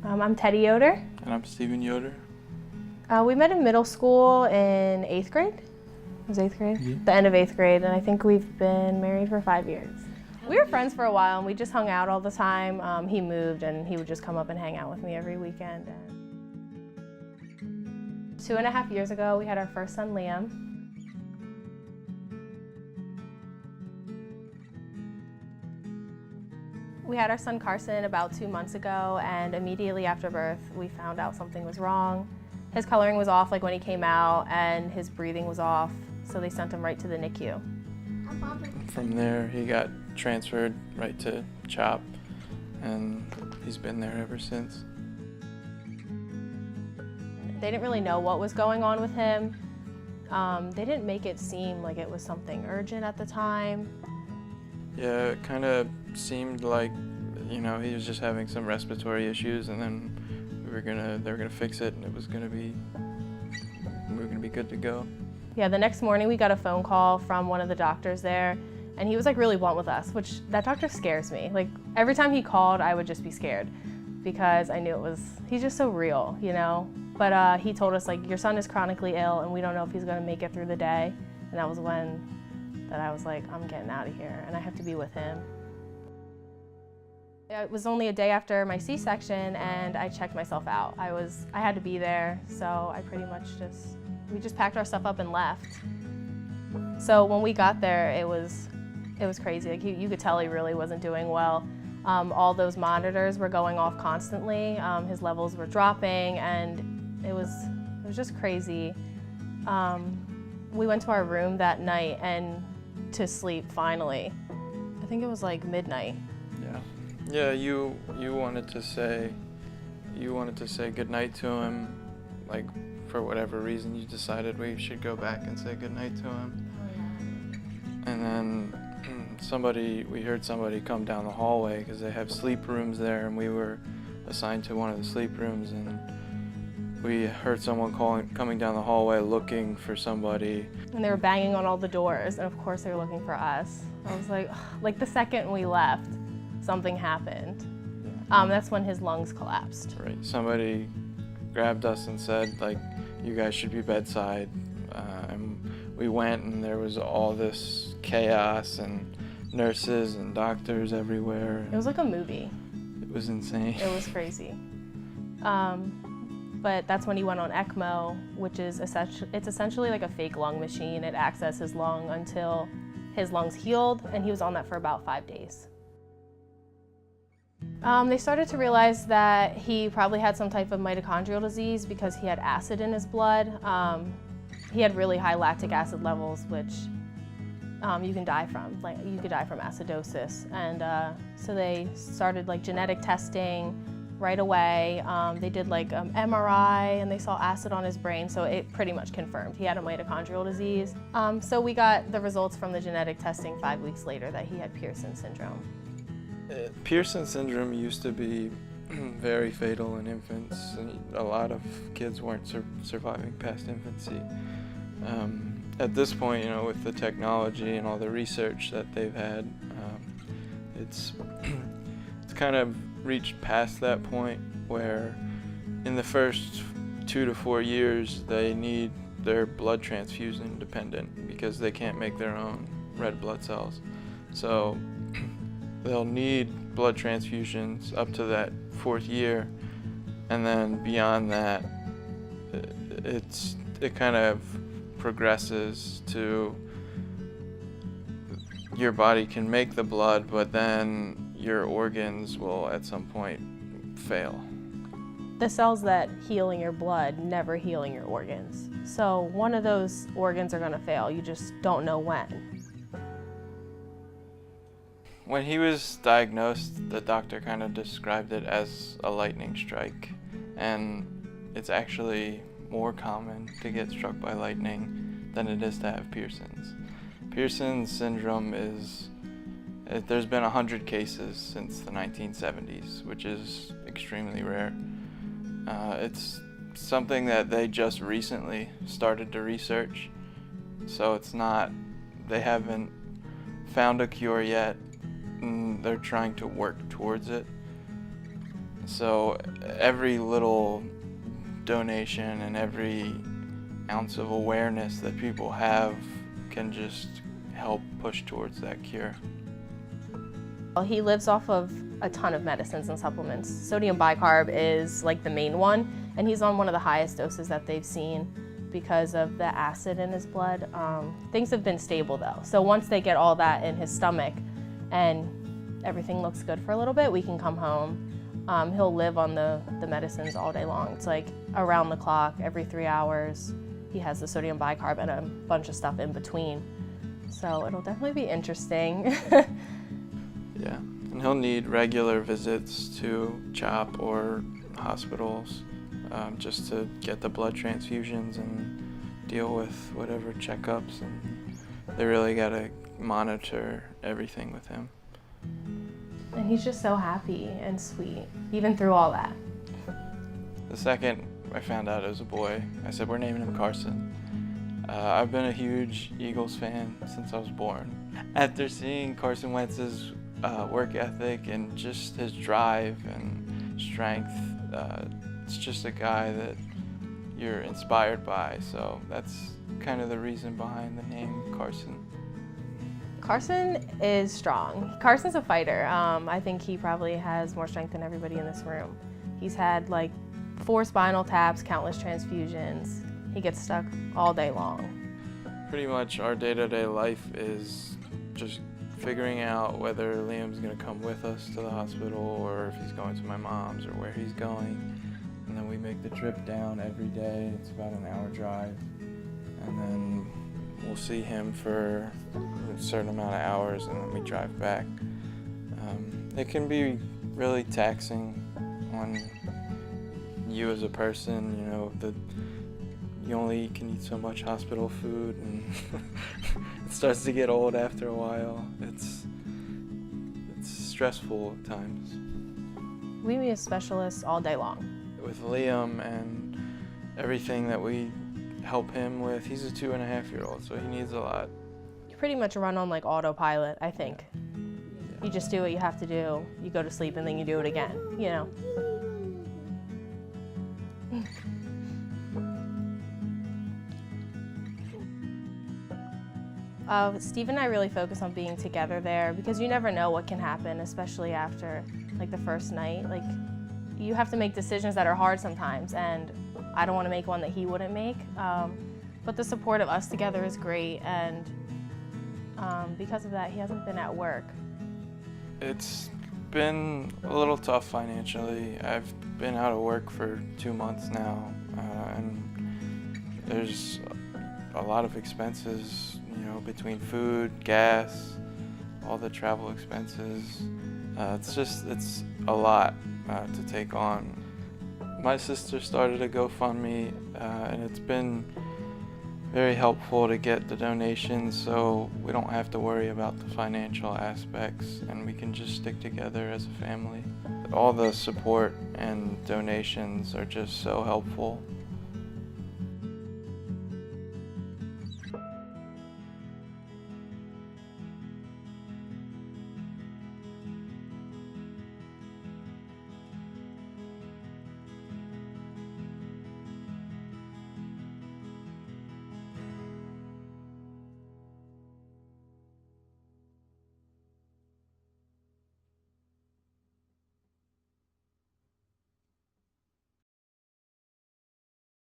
I'm Teddi Yoder. And I'm Steven Yoder. We met in middle school in 8th grade. It was 8th grade? Yeah. The end of 8th grade, and I think we've been married for 5 years. We were friends for a while, and we just hung out all the time. He moved, and he would just come up and hang out with me every weekend. 2.5 years ago, we had our first son, Liam. We had our son Carson about 2 months ago, and immediately after birth, we found out something was wrong. His coloring was off like when he came out, and his breathing was off, so they sent him right to the NICU. From there, he got transferred right to CHOP, and he's been there ever since. They didn't really know what was going on with him. They didn't make it seem like it was something urgent at the time. Yeah, it kind of seemed like, he was just having some respiratory issues, and then they were gonna fix it, and we were gonna be good to go. Yeah, the next morning we got a phone call from one of the doctors there, and he was like really blunt with us, which that doctor scares me. Like every time he called, I would just be scared because I knew he's just so real, But he told us like, your son is chronically ill, and we don't know if he's gonna make it through the day. And that was when I was like, I'm getting out of here, and I have to be with him. It was only a day after my C-section, and I checked myself out. I had to be there, so I pretty much we just packed our stuff up and left. So when we got there, it was crazy. Like you could tell he really wasn't doing well. All those monitors were going off constantly. His levels were dropping, and it was just crazy. We went to our room that night and to sleep finally. I think it was like midnight. Yeah, you wanted to say goodnight to him, like for whatever reason you decided we should go back and say goodnight to him. And then we heard somebody come down the hallway because they have sleep rooms there, and we were assigned to one of the sleep rooms, and we heard someone coming down the hallway looking for somebody. And they were banging on all the doors, and of course they were looking for us. I was like the second we left, something happened. That's when his lungs collapsed. Right, somebody grabbed us and said, like, you guys should be bedside. And we went, and there was all this chaos and nurses and doctors everywhere. It was like a movie. It was insane. It was crazy. But that's when he went on ECMO, which is essentially like a fake lung machine. It acts as his lung until his lungs healed, and he was on that for about 5 days. They started to realize that he probably had some type of mitochondrial disease because he had acid in his blood. He had really high lactic acid levels, which you can die from. Like you could die from acidosis, and so they started like genetic testing right away. They did like MRI, and they saw acid on his brain, so it pretty much confirmed he had a mitochondrial disease. So we got the results from the genetic testing 5 weeks later that he had Pearson syndrome. Pearson syndrome used to be very fatal in infants, and a lot of kids weren't surviving past infancy. At this point, with the technology and all the research that they've had, it's kind of reached past that point where in the first 2 to 4 years they're blood transfusion dependent because they can't make their own red blood cells. So they'll need blood transfusions up to that 4th year, and then beyond that it kind of progresses to your body can make the blood, but then your organs will at some point fail. The cells that heal in your blood never heal in your organs. So one of those organs are going to fail. You just don't know when. When he was diagnosed, the doctor kind of described it as a lightning strike, and it's actually more common to get struck by lightning than it is to have Pearson's. Pearson's syndrome there's been 100 cases since the 1970s, which is extremely rare. It's something that they just recently started to research, so they haven't found a cure yet, and they're trying to work towards it. So every little donation and every ounce of awareness that people have can just help push towards that cure. Well, he lives off of a ton of medicines and supplements. Sodium bicarb is like the main one, and he's on one of the highest doses that they've seen because of the acid in his blood. Things have been stable though. So once they get all that in his stomach and everything looks good for a little bit, we can come home. He'll live on the medicines all day long. It's like around the clock, every 3 hours. He has the sodium bicarb and a bunch of stuff in between. So it'll definitely be interesting. Yeah, and he'll need regular visits to CHOP or hospitals just to get the blood transfusions and deal with whatever checkups, and they really got to monitor everything with him. And he's just so happy and sweet, even through all that. The second I found out it was a boy, I said, we're naming him Carson. I've been a huge Eagles fan since I was born. After seeing Carson Wentz's work ethic and just his drive and strength, it's just a guy that you're inspired by, so that's kind of the reason behind the name Carson. Carson is strong. Carson's a fighter. I think he probably has more strength than everybody in this room. He's had like 4 spinal taps, countless transfusions. He gets stuck all day long. Pretty much our day-to-day life is just figuring out whether Liam's gonna come with us to the hospital or if he's going to my mom's or where he's going. And then we make the trip down every day. It's about an hour drive. And then we'll see him for a certain amount of hours and then we drive back. It can be really taxing on you as a person, you know, you only can eat so much hospital food and it starts to get old after a while. It's stressful at times. We meet specialists all day long. With Liam and everything that we help him with, he's a 2.5-year-old, so he needs a lot. You pretty much run on like autopilot, I think. You just do what you have to do, you go to sleep and then you do it again, you know. Steve and I really focus on being together there because you never know what can happen, especially after like the first night. Like, you have to make decisions that are hard sometimes, and I don't want to make one that he wouldn't make. But the support of us together is great, and because of that, he hasn't been at work. It's been a little tough financially. I've been out of work for 2 months now, and there's a lot of expenses, you know, between food, gas, all the travel expenses. It's a lot to take on. My sister started a GoFundMe, and it's been very helpful to get the donations so we don't have to worry about the financial aspects and we can just stick together as a family. All the support and donations are just so helpful.